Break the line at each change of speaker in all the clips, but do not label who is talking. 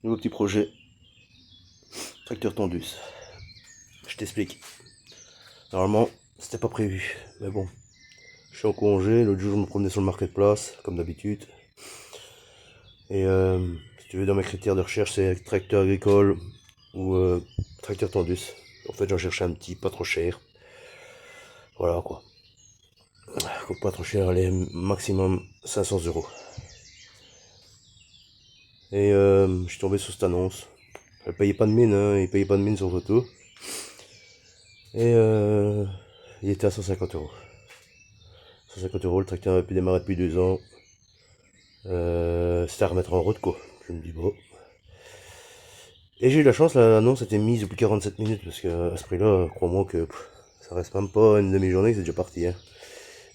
Nouveau petit projet, tracteur Tondus. Je t'explique. Normalement, c'était pas prévu, mais bon. Je suis en congé, l'autre jour je me promenais sur le marketplace, comme d'habitude. Et si tu veux, dans mes critères de recherche, c'est tracteur agricole ou tracteur Tondus. En fait, j'en cherchais un petit, pas trop cher. Voilà quoi. Pas trop cher, allez, maximum 500 euros. Et je suis tombé sur cette annonce. Elle payait pas de mine, hein, il payait pas de mine sur photo. Et il était à 150 euros. 150 euros, le tracteur avait pu démarrer depuis 2 ans. C'était à remettre en route quoi. Je me dis bon. Et j'ai eu la chance, l'annonce était mise depuis 47 minutes parce que à ce prix-là, crois-moi que ça reste même pas une demi-journée, c'est déjà parti. Hein.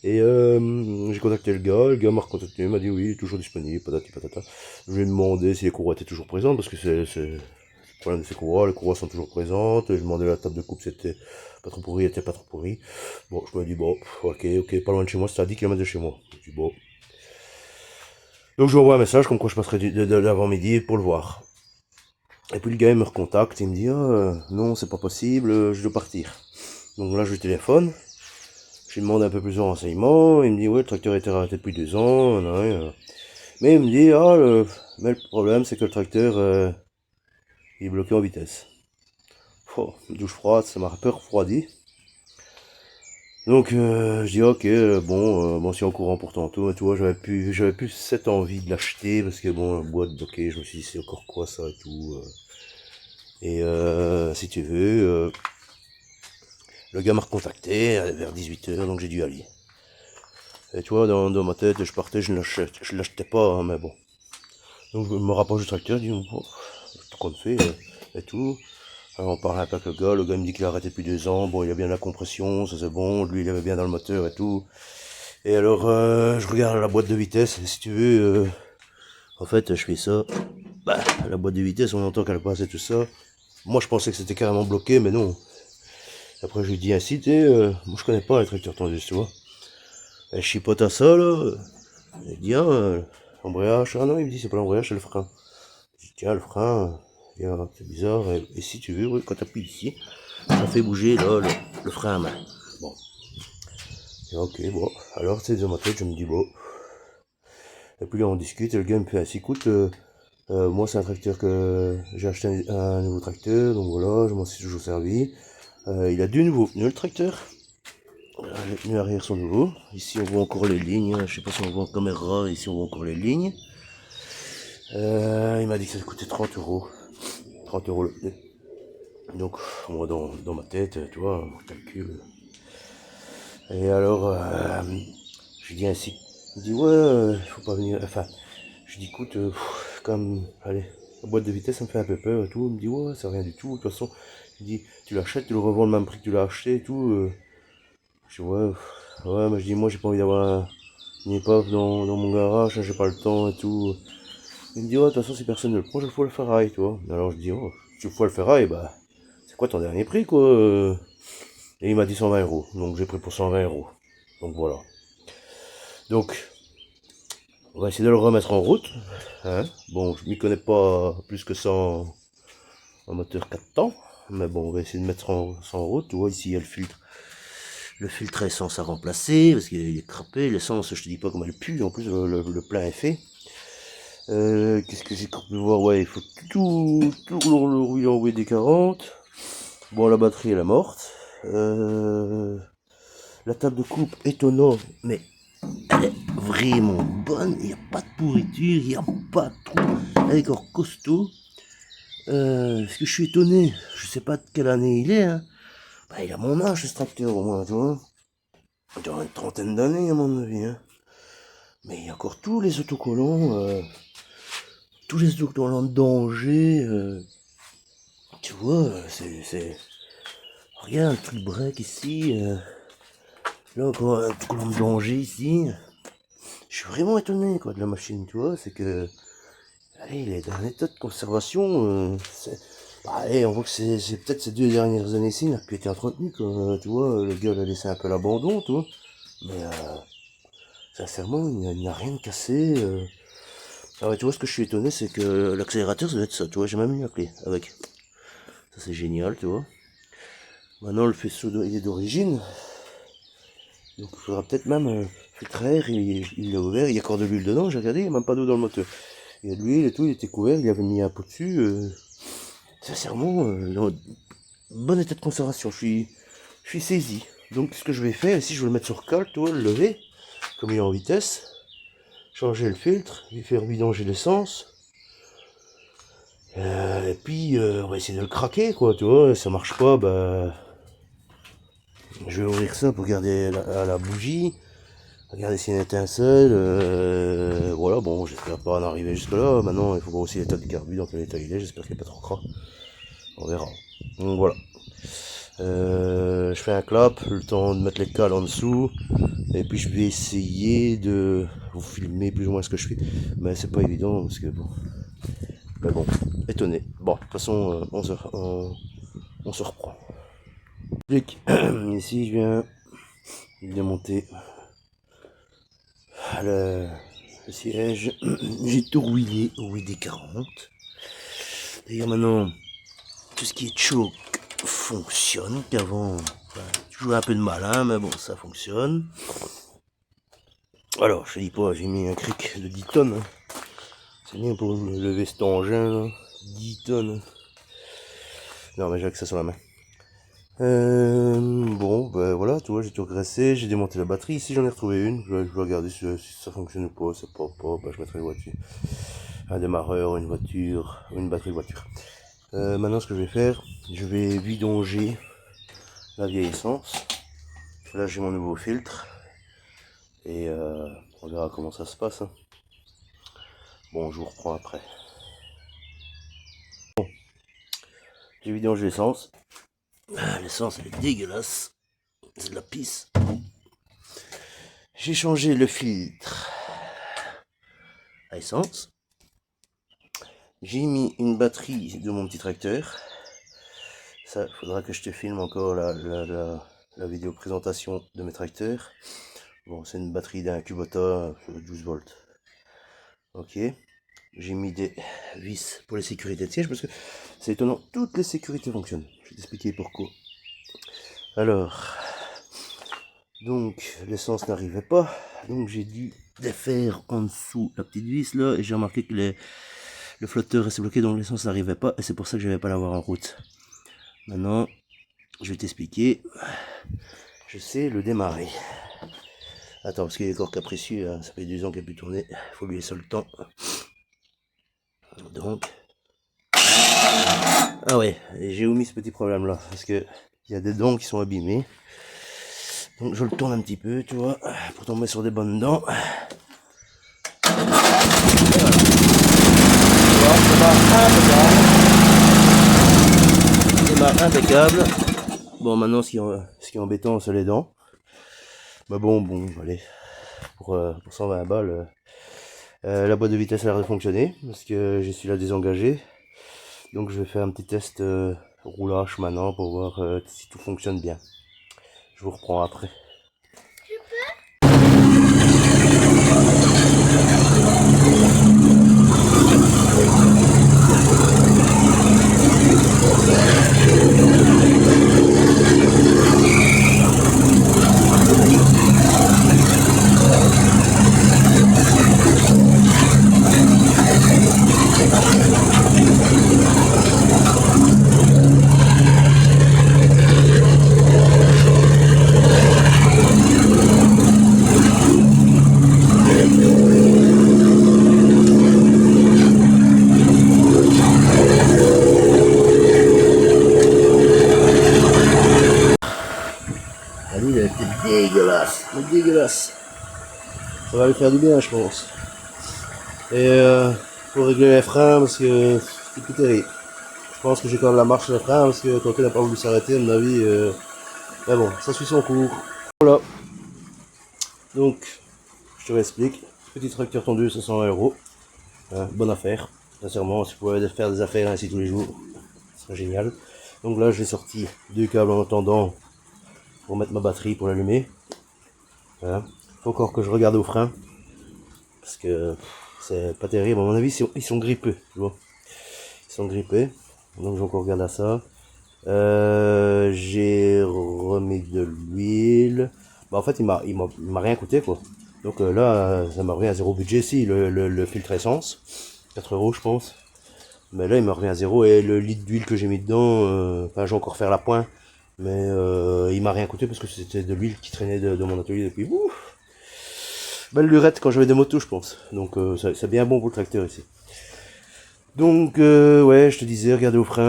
Et j'ai contacté le gars m'a recontacté, m'a dit oui, toujours disponible, patati patata. Je lui ai demandé si les courroies étaient toujours présentes parce que c'est le problème de ces courroies, les courroies sont toujours présentes. Je lui ai demandé la table de coupe, c'était pas trop pourri, était pas trop pourri. Bon, je me dis bon, ok, pas loin de chez moi, c'était à 10 km de chez moi. Je dis bon. Donc je lui envoie un message comme quoi je passerai de l'avant-midi pour le voir. Et puis le gars il me recontacte, il me dit non c'est pas possible, je dois partir. Donc là je lui téléphone, je lui demande un peu plus de renseignements, il me dit ouais le tracteur a été arrêté depuis 2 ans, mais il me dit mais le problème c'est que le tracteur il est bloqué en vitesse. Oh, douche froide, ça m'a un peu refroidi. Donc je dis ok bon si en courant pour tantôt, tu vois j'avais plus cette envie de l'acheter parce que bon la boîte bloquée, je me suis dit c'est encore quoi ça et tout. Et si tu veux, le gars m'a recontacté vers 18 h, donc j'ai dû aller. Et tu vois, dans ma tête, je partais, je l'achetais pas, hein, mais bon. Donc je me rapproche du tracteur, je dis, oh, tout qu'on fait, et tout. Alors on parle un peu avec le gars me dit qu'il a arrêté depuis 2 ans, bon il a bien la compression, ça c'est bon, lui il avait bien dans le moteur et tout. Et alors je regarde la boîte de vitesse, et si tu veux, en fait je fais ça, la boîte de vitesse on entend qu'elle passe et tout ça. Moi je pensais que c'était carrément bloqué, mais non. Après, je lui dis ainsi, moi je connais pas les tracteurs tendus, tu vois. Et je chipote à ça, là. Il dit, l'embrayage. Ah non, il me dit, c'est pas l'embrayage, c'est le frein. Je dis, tiens, le frein, c'est bizarre. Et si tu veux, oui, quand tu appuies ici, ça fait bouger, là, le frein à main. Bon. Et ok, bon. Alors, c'est dans ma tête, je me dis, bon. Et puis là, on discute, et le gars me fait ainsi, écoute, moi, c'est un tracteur que j'ai acheté un nouveau tracteur, donc voilà, je m'en suis toujours servi. Il a 2 nouveaux pneus, le tracteur. Les pneus arrière sont nouveaux. Ici on voit encore les lignes. Je sais pas si on voit en caméra. Ici on voit encore les lignes. Il m'a dit que ça coûtait 30 euros. 30 euros le pneu. Donc moi dans ma tête, tu vois, mon calcul. Et alors je dis ainsi. Il dit ouais, faut pas venir. Enfin, je dis écoute, comme allez, la boîte de vitesse ça me fait un peu peur et tout. Il me dit ouais, c'est rien du tout. De toute façon, il dit tu l'achètes, tu le revends le même prix que tu l'as acheté et tout. Je dis ouais, mais je dis moi j'ai pas envie d'avoir une épave dans mon garage, hein, j'ai pas le temps et tout. Il me dit, ouais, de toute façon, si personne ne le prend, je le fous le ferraille, tu vois. Alors je dis, oh, si tu le fous le ferraille, bah, c'est quoi ton dernier prix, quoi Et il m'a dit 120 euros, donc j'ai pris pour 120 euros. Donc voilà. Donc, on va essayer de le remettre en route. Hein. Bon, je m'y connais pas plus que ça en moteur 4 temps. Mais bon, on va essayer de mettre ça en route. Tu vois, ici, il y a le filtre. Le filtre à essence à remplacer, parce qu'il est crapé. L'essence, je te dis pas comment elle pue. En plus, le plein est fait. Qu'est-ce que j'ai pu voir? Ouais, il faut tout le rouler en WD-40. Bon, la batterie elle est morte. La table de coupe, étonnant, mais elle est vraiment bonne. Il n'y a pas de pourriture, il n'y a pas de trou. Elle est encore costaud. Est-ce que je suis étonné? Je sais pas de quelle année il est. Hein. Bah, il a mon âge ce tracteur au moins, tu vois. Il doit avoir une trentaine d'années à mon avis. Hein. Mais il y a encore tous les autocollants. Tous les autocollants de danger. Tu vois, c'est... Regarde, le truc break ici. Là, encore un collant de danger ici. Je suis vraiment étonné, quoi, de la machine, tu vois. C'est que... Allez, il est dans un état de conservation. Allez, on voit que c'est peut-être ces 2 dernières années-ci, il n'a plus été entretenu, quoi. Tu vois, le gars, il a laissé un peu l'abandon, tu vois. Mais, sincèrement, il n'a rien de cassé. Ah ouais, tu vois, ce que je suis étonné, c'est que l'accélérateur, ça doit être ça, tu vois, j'ai même mis la clé avec. Ça, c'est génial, tu vois. Maintenant, le faisceau, il est d'origine. Donc, il faudra peut-être même filtre à air, il est ouvert, il y a encore de l'huile dedans, j'ai regardé, il n'y a même pas d'eau dans le moteur. Il y a de l'huile et tout, il était couvert, il avait mis un pot dessus. Sincèrement, dans bon état de conservation, je suis saisi. Donc, ce que je vais faire, ici, je vais le mettre sur cale, tu vois, le lever, comme il est en vitesse. Changer le filtre, lui faire vidanger l'essence. Et puis, on va essayer de le craquer, quoi, tu vois. Si ça marche pas, bah, je vais ouvrir ça pour garder la bougie. Regarder s'il y a une étincelle. Voilà, bon, j'espère pas en arriver jusque là. Maintenant, il faut voir aussi l'état du carbu, dans quel état il est. J'espère qu'il n'est pas trop gras. On verra. Donc voilà. Je fais un clap, le temps de mettre les cales en dessous. Et puis je vais essayer de vous filmer plus ou moins ce que je fais. Mais c'est pas évident parce que bon. Mais bon, étonné. Bon, de toute façon, on se reprend. Ici, je viens démonter le siège. J'ai tout rouillé au WD-40. D'ailleurs, maintenant, tout ce qui est choke fonctionne. Qu'avant, je jouais un peu de malin, mais bon, ça fonctionne. Alors, je te dis pas, j'ai mis un cric de 10 tonnes. Hein. C'est bien pour lever cet engin, là. 10 tonnes. Non, mais j'ai que ça sur la main. Bon, ben voilà, tu vois, j'ai tout regressé, j'ai démonté la batterie. Ici, j'en ai retrouvé une. Je vais regarder si ça fonctionne ou pas. C'est pas, ben, je mettrai une voiture. Un démarreur, une voiture, une batterie de voiture. Maintenant, ce que je vais faire, je vais vidanger la vieille essence. Là, j'ai mon nouveau filtre. Et on verra comment ça se passe. Hein. Bon, je vous reprends après. Bon, j'ai vidangé l'essence. L'essence, elle est dégueulasse. C'est de la pisse. J'ai changé le filtre à essence. J'ai mis une batterie de mon petit tracteur. Ça, faudra que je te filme encore la vidéo présentation de mes tracteurs. Bon, c'est une batterie d'un Kubota 12 volts. Ok. J'ai mis des vis pour les sécurités de siège parce que c'est étonnant, toutes les sécurités fonctionnent. Je vais t'expliquer pourquoi. Alors, donc l'essence n'arrivait pas, donc j'ai dû défaire en dessous la petite vis là et j'ai remarqué que le flotteur restait bloqué, donc l'essence n'arrivait pas et c'est pour ça que je n'avais pas l'avoir en route. Maintenant, je vais t'expliquer. Je sais le démarrer. Attends, parce qu'il est encore capricieux, hein. Ça fait 2 ans qu'il a pu tourner, il faut lui laisser le temps. Donc, ah ouais, j'ai omis ce petit problème là, parce que il y a des dents qui sont abîmées. Donc je le tourne un petit peu, tu vois, pour tomber sur des bonnes dents. Démarre impeccable. Bon, maintenant, ce qui est embêtant, c'est les dents. Mais bon, allez, pour 120 balles, la boîte de vitesse a l'air de fonctionner, parce que je suis là désengagé. Donc je vais faire un petit test roulage maintenant pour voir si tout fonctionne bien. Je vous reprends après. Allez, elle était dégueulasse, dégueulasse. Ça va lui faire du bien, je pense. Et faut régler les freins parce que c'est tout terrible. Je pense que j'ai quand même la marche sur les freins parce que Tonton n'a pas voulu s'arrêter, à mon avis. Mais bon, ça suit son cours. Voilà. Donc, je te réexplique. Petit tracteur tondu, 500 €. Bonne affaire. Sincèrement, si je pouvais faire des affaires ainsi tous les jours, ce serait génial. Donc là, j'ai sorti 2 câbles en attendant pour mettre ma batterie pour l'allumer. Voilà. Faut encore que je regarde au frein. Parce que C'est pas terrible, à mon avis, ils sont grippés, tu vois. Ils sont grippés, donc j'ai encore regardé à ça. J'ai remis de l'huile. Bah, en fait, il m'a rien coûté, quoi. Donc là, ça m'a revenu à zéro budget. Si, le filtre essence, 4 euros, je pense. Mais là, il me revient à zéro. Et le litre d'huile que j'ai mis dedans, enfin, j'ai encore faire la pointe. Mais il m'a rien coûté parce que c'était de l'huile qui traînait de mon atelier depuis. Ouf, belle lurette quand j'avais des motos, je pense. Donc c'est bien bon pour le tracteur ici. Donc ouais, je te disais, regardez au frein.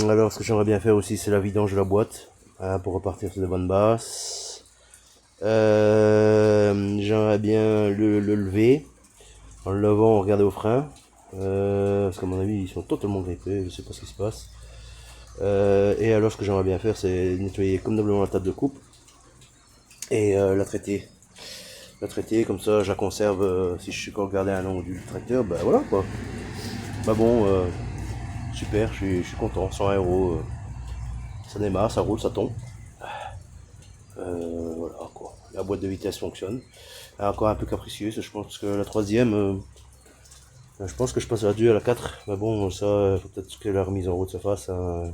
Alors ce que j'aimerais bien faire aussi, c'est la vidange de la boîte, hein, pour repartir sur des bonnes basses. J'aimerais bien le lever. En le levant, regarder au frein. Parce qu'à mon avis, ils sont totalement grippés, je sais pas ce qui se passe. Et alors ce que j'aimerais bien faire, c'est nettoyer convenablement la table de coupe. Et la traiter. La traiter, comme ça je la conserve, si je suis encore garder un long du tracteur, bah voilà quoi. Bah bon, super, je suis content, 100 euros, ça démarre, ça roule, ça tombe. Voilà quoi, la boîte de vitesse fonctionne. Encore un peu capricieuse, je pense que la troisième, je pense que je passe à la 2 à la 4, mais bon, ça, faut peut-être que la remise en route se fasse, hein.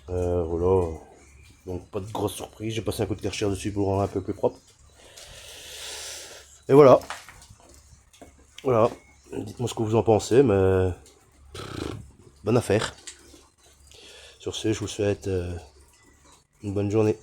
Voilà, donc pas de grosse surprise, j'ai passé un coup de Karcher dessus pour le rendre un peu plus propre. Et voilà, voilà, dites-moi ce que vous en pensez, mais bonne affaire. Sur ce, je vous souhaite une bonne journée.